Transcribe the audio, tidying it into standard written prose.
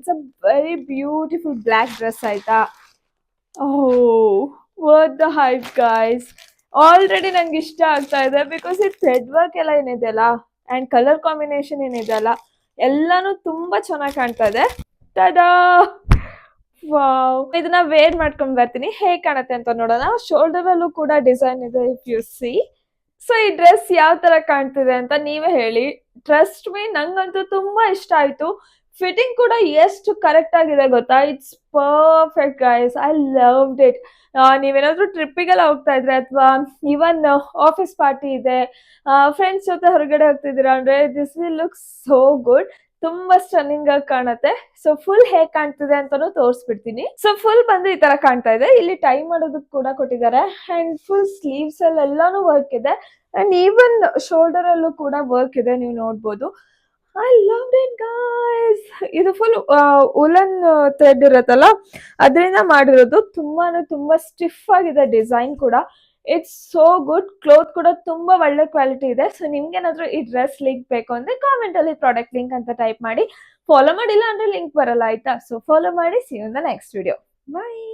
It's a very beautiful black dress ಆಯ್ತಾ. Oh worth the hype guys. Already ನಂಗೆ ಇಷ್ಟ ಆಗ್ತಾ ಇದೆ ಬಿಕಾಸ್ ಈ ಥ್ರೆಡ್ ವರ್ಕ್ ಎಲ್ಲ ಏನಿದೆಯಲ್ಲ ಅಂಡ್ ಕಲರ್ ಕಾಂಬಿನೇಷನ್ ಏನಿದೆಯಲ್ಲ ಎಲ್ಲಾನು ತುಂಬಾ ಚೆನ್ನಾಗಿ ಕಾಣ್ತಾ ಇದೆ. ತದಾ, ವಾವ್, ಇದನ್ನ ವೇರ್ ಮಾಡ್ಕೊಂಡ್ ಬರ್ತೀನಿ, ಹೇಗ್ ಕಾಣತ್ತೆ ಅಂತ ನೋಡೋಣ. ಶೋಲ್ಡರ್ ಅಲ್ಲೂ ಕೂಡ ಡಿಸೈನ್ ಇದೆ ಇಫ್ ಯು ಸಿ. ಸೊ ಈ ಡ್ರೆಸ್ ಯಾವ ತರ ಕಾಣ್ತಿದೆ ಅಂತ ನೀವೇ ಹೇಳಿ. ಟ್ರಸ್ಟ್ ಮೀ, ನಂಗಂತೂ ತುಂಬಾ ಇಷ್ಟ ಆಯ್ತು. ಫಿಟ್ಟಿಂಗ್ ಕೂಡ ಎಷ್ಟು ಕರೆಕ್ಟ್ ಆಗಿದೆ ಗೊತ್ತಾ. It's perfect guys, I loved it. ನೀವೇನಾದ್ರೂ ಟ್ರಿಪ್ಪಿಗೆಲ್ಲ ಹೋಗ್ತಾ ಇದ್ರೆ ಅಥವಾ ಇವನ್ ಆಫೀಸ್ ಪಾರ್ಟಿ ಇದೆ, ಫ್ರೆಂಡ್ಸ್ ಜೊತೆ ಹೊರಗಡೆ ಹೋಗ್ತಿದ್ದೀರಾ ಅಂದ್ರೆ this will look so good. ತುಂಬಾ ಸ್ಟನ್ನಿಂಗ್ ಆಗಿ ಕಾಣುತ್ತೆ. ಸೊ ಫುಲ್ ಹೇಗ್ ಕಾಣ್ತಿದೆ ಅಂತಾನು ತೋರಿಸ್ಬಿಡ್ತೀನಿ. ಸೊ ಫುಲ್ ಬಂದು ಈ ತರ ಕಾಣ್ತಾ ಇದೆ. ಇಲ್ಲಿ ಟೈ ಮಾಡೋದಕ್ಕೆ ಕೂಡ ಕೊಟ್ಟಿದ್ದಾರೆ ಅಂಡ್ ಫುಲ್ ಸ್ಲೀವ್ಸ್ ಎಲ್ಲಾನು ವರ್ಕ್ ಇದೆ ಅಂಡ್ ಈವನ್ ಶೋಲ್ಡರ್ ಅಲ್ಲೂ ಕೂಡ ವರ್ಕ್ ಇದೆ, ನೀವು ನೋಡ್ಬೋದು. I love it guys. ಇದು ಫುಲ್ ಉಲನ್ ಥ್ರೆಡ್ ಇರತ್ತಲ್ಲ ಅದರಿಂದ ಮಾಡಿರೋದು. ತುಂಬಾ ಸ್ಟಿಫ್ ಆಗಿದೆ ಡಿಸೈನ್ ಕೂಡ. It's so good. ಕ್ಲೋತ್ ಕೂಡ ತುಂಬಾ ಒಳ್ಳೆ ಕ್ವಾಲಿಟಿ ಇದೆ. ಸೊ ನಿಮ್ಗೇನಾದ್ರೂ ಈ ಡ್ರೆಸ್ ಲಿಂಕ್ ಬೇಕು ಅಂದ್ರೆ ಕಾಮೆಂಟ್ ಅಲ್ಲಿ ಪ್ರಾಡಕ್ಟ್ ಲಿಂಕ್ ಅಂತ ಟೈಪ್ ಮಾಡಿ. ಫಾಲೋ ಮಾಡಿಲ್ಲ ಅಂದ್ರೆ ಲಿಂಕ್ ಬರಲ್ಲ ಆಯ್ತಾ. ಸೊ ಫಾಲೋ ಮಾಡಿ. See you in the next video. By.